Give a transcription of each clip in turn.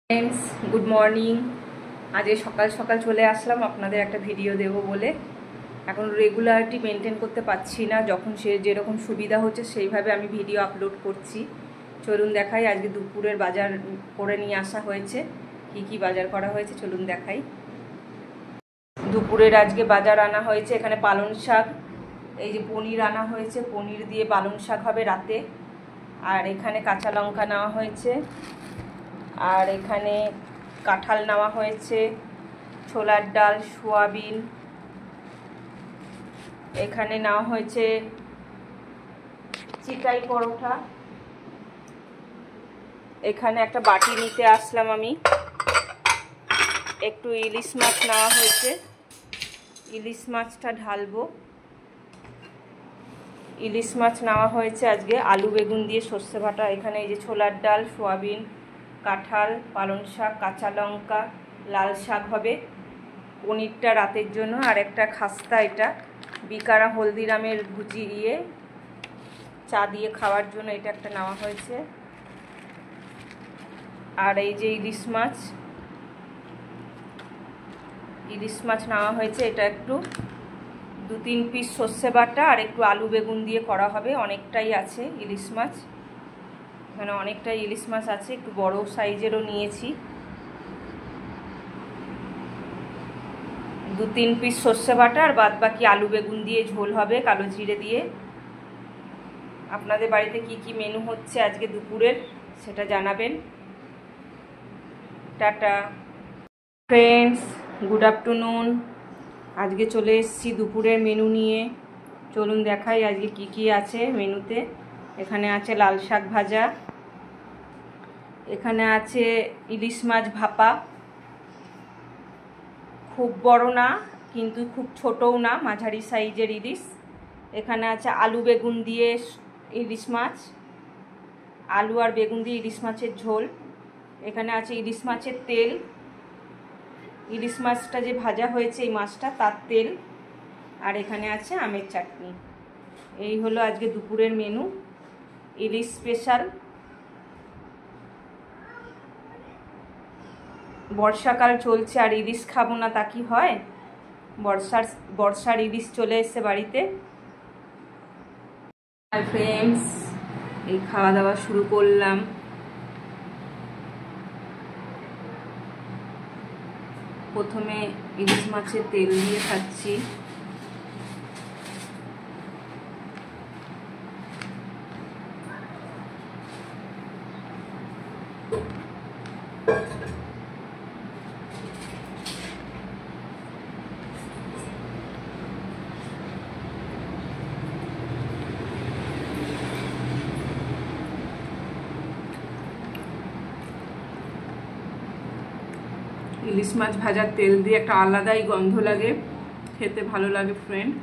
Friends, good morning. আজ সকাল সকাল চলে আসলাম আপনাদের একটা ভিডিও দেব বলে। এখন রেগুলারিটি মেনটেন করতে পারছি না, যখন যেরকম সুবিধা হচ্ছে সেইভাবে আমি ভিডিও আপলোড করছি। চলুন দেখাই আজকে দুপুরের বাজার করে নিয়ে আসা হয়েছে। কি কি বাজার করা হয়েছে চলুন দেখাই। দুপুরের আজকে বাজার আনা হয়েছে, এখানে পালং শাক, এই যে পনির আনা হয়েছে, পনির দিয়ে পালং শাক হবে রাতে। আর এখানে কাঁচা লঙ্কা নেওয়া হয়েছে, আর এখানে কাঁঠাল নেওয়া হয়েছে, ছোলার ডাল, সোয়াবিন, এখানে নেওয়া হয়েছে চিটাই পরোটা। এখানে একটা বাটি নিতে আসলাম আমি, একটু ইলিশ মাছ নেওয়া হয়েছে, ইলিশ মাছটা ঢালবো। ইলিশ মাছ নেওয়া হয়েছে আজকে আলু বেগুন দিয়ে সর্ষে বাটা। এখানে এই যে ছোলার ডাল, সোয়াবিন, কাঁঠাল, পালং শাক, কাঁচা লঙ্কা, লাল শাক হবে। পনিরটা রাতের জন্য, আর একটা খাস্তা, এটা বিকারা হলদিরামের ভুজি দিয়ে চা দিয়ে খাওয়ার জন্য এটা একটা নেওয়া হয়েছে। আর এই যে ইলিশ মাছ, ইলিশ মাছ নেওয়া হয়েছে, এটা একটু 2-3 পিস সর্ষে বাটা আর একটু আলু বেগুন দিয়ে করা হবে। অনেকটাই আছে ইলিশ মাছ, এখানে অনেকটাই ইলিশ মাছ আছে, একটু বড় সাইজেরও নিয়েছি। 2-3 পিস সর্ষে বাটা আর বাদ বাকি আলু বেগুন দিয়ে ঝোল হবে কালো জিরে দিয়ে। আপনাদের বাড়িতে কি কি মেনু হচ্ছে আজকে দুপুরের সেটা জানাবেন। Tata friends, good afternoon. আজকে চলে এসেছি দুপুরের মেনু নিয়ে। চলুন দেখাই আজকে কি কি আছে মেনুতে। এখানে আছে লাল শাক ভাজা, এখানে আছে ইলিশ মাছ ভাপা, খুব বড় না কিন্তু খুব ছোটও না, মাঝারি সাইজের ইলিশ। এখানে আছে আলু বেগুন দিয়ে ইলিশ মাছ, আলু আর বেগুন দিয়ে ইলিশ মাছের ঝোল। এখানে আছে ইলিশ মাছের তেল, ইলিশ মাছটা যে ভাজা হয়েছে এই মাছটা তার তেল। আর এখানে আছে আমের চাটনি। এই হলো আজকে দুপুরের মেনু, ইলিশ স্পেশাল। বর্ষাকাল চলছে আর ইলিশ খাবো না তা কি হয়? বর্ষার ইলিশ চলে এসেছে বাড়িতে। হাই ফ্রেন্ডস, এই খাওয়া দাওয়া শুরু করলাম। প্রথমে ইলিশ মাছের তেল দিয়ে খাচ্ছি। ইলিশ মাছ ভাজার তেল দিয়ে একটা আলাদাই গন্ধ লাগে, খেতে ভালো লাগে। ফ্রেন্ড,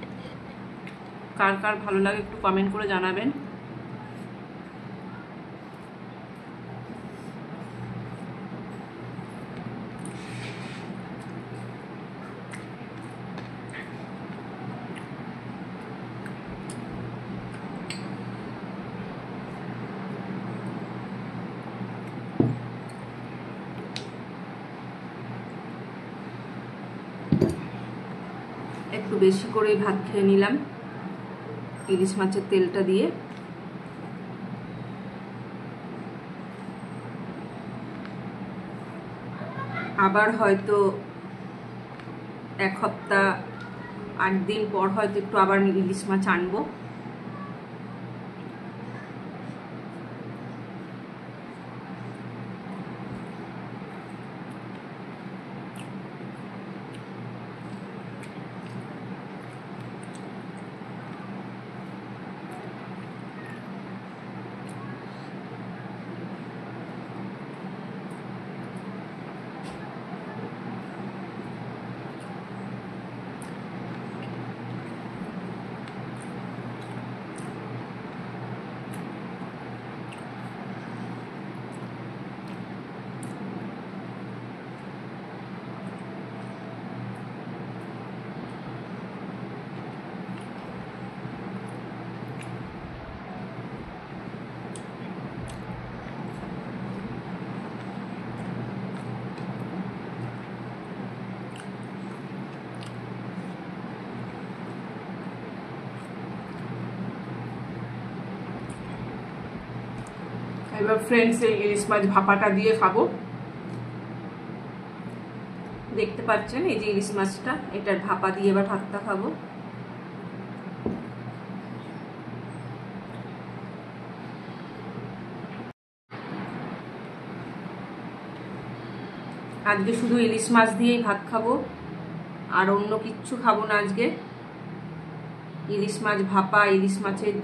কার কার ভালো লাগে একটু কমেন্ট করে জানাবেন। একটু বেশি করে ভাত খেয়ে নিলাম ইলিশ মাছের তেলটা দিয়ে। আবার হয়তো 1 সপ্তাহ 8 দিন পর হয়তো একটু আবার ইলিশ মাছ আনবো। এবার ফ্রেন্ডস এই ইলিশ মাছ ভাপাটা দিয়ে খাবো। দেখতে পাচ্ছেন এই যে ইলিশ মাছটা, এটার ভাপা দিয়ে এবার ভাতটা খাবো। আজকে শুধু ইলিশ মাছ দিয়েই ভাত খাবো, আর অন্য কিচ্ছু খাবো না আজকে। ইলিশ মাছ ভাপা, ইলিশ মাছের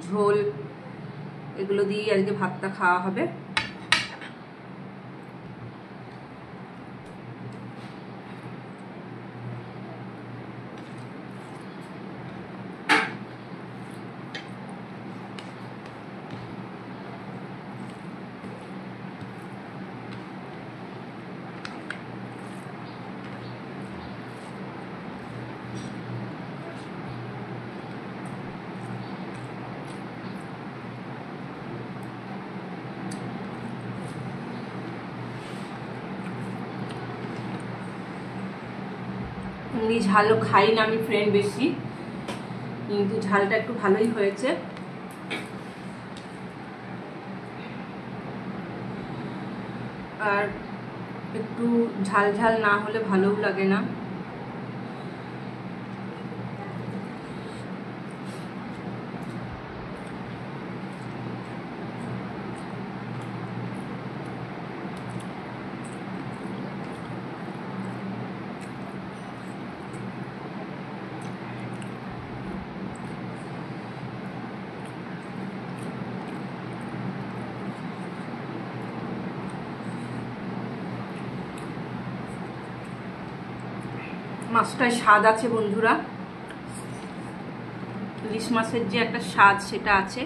ঝোল, এগুলো দিয়েই আজকে ভাতটা খাওয়া হবে। এমনি ঝালও খাই না আমি ফ্রেন্ড বেশি, কিন্তু ঝালটা একটু ভালোই হয়েছে। আর একটু ঝাল ঝাল না হলে ভালোও লাগে না। মাছটায় স্বাদ আছে বন্ধুরা, ইলিশ মাছের যে একটা স্বাদ সেটা আছে।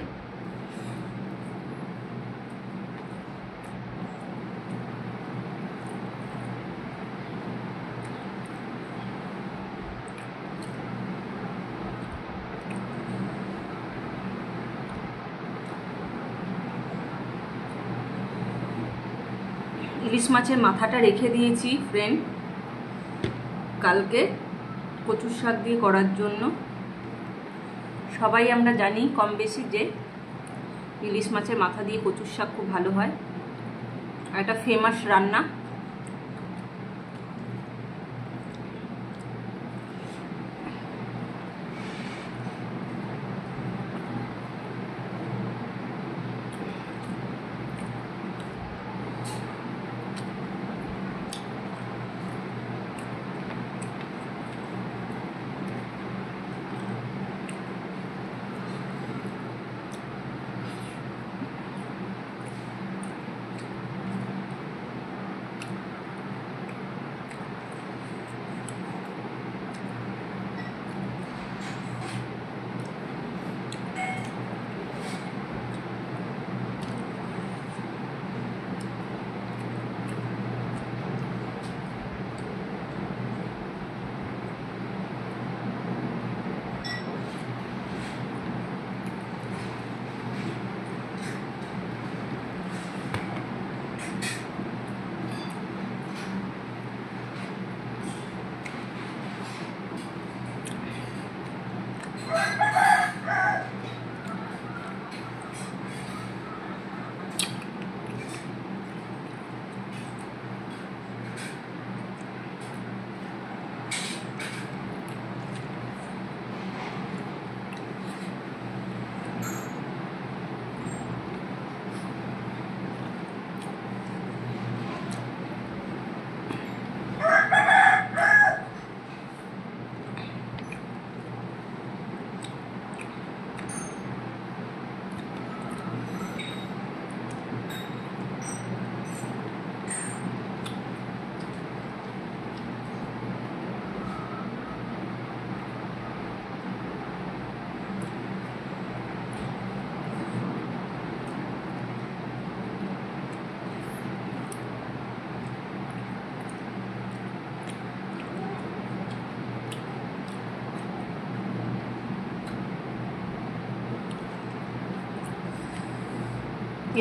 ইলিশ মাছের মাথাটা রেখে দিয়েছি ফ্রেন্ড কালকে কচুর শাক দিয়ে করার জন্য। সবাই আমরা জানি কম বেশি যে ইলিশ মাছের মাথা দিয়ে কচুর শাক খুব ভালো হয়, আর এটা ফেমাস রান্না।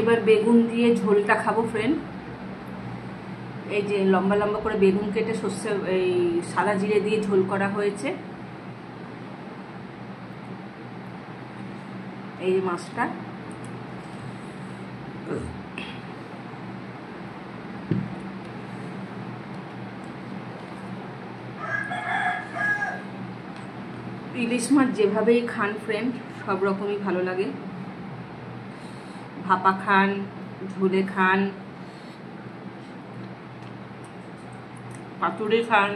এবার বেগুন দিয়ে ঝোলটা খাবো ফ্রেন্ড। এই যে লম্বা লম্বা করে বেগুন কেটে সর্ষে এই সাদা জিরে দিয়ে ঝোল করা হয়েছে। এই যে মাছটা, ইলিশ মাছ যেভাবেই খান ফ্রেন্ড, সব রকমই ভালো লাগে। ভাপা খান, ঝোলে খান, পাতুড়ে খান,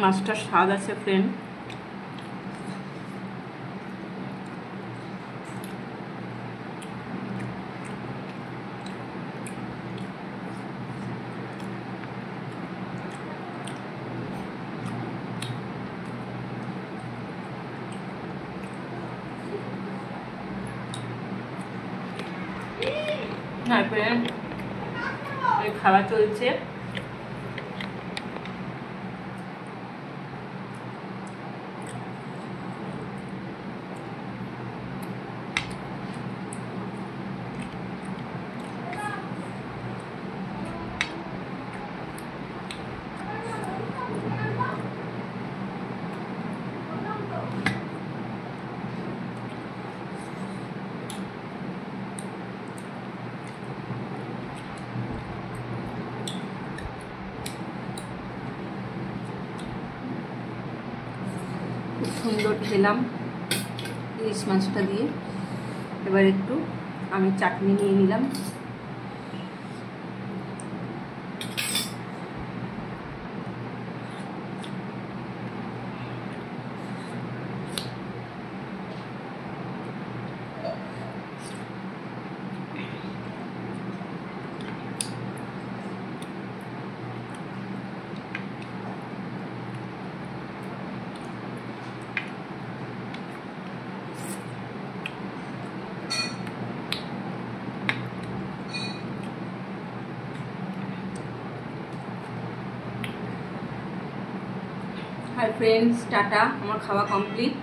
মাছটার স্বাদ আছে ফ্রেন্ড। হ্যাঁ ফ্রেন্ড, খাওয়া চলছে। খুব সুন্দর খেলাম ইলিশ মাছটা দিয়ে। এবার একটু আমি চাটনি নিয়ে নিলাম। Hi friends, tata. আমার খাওয়া কমপ্লিট।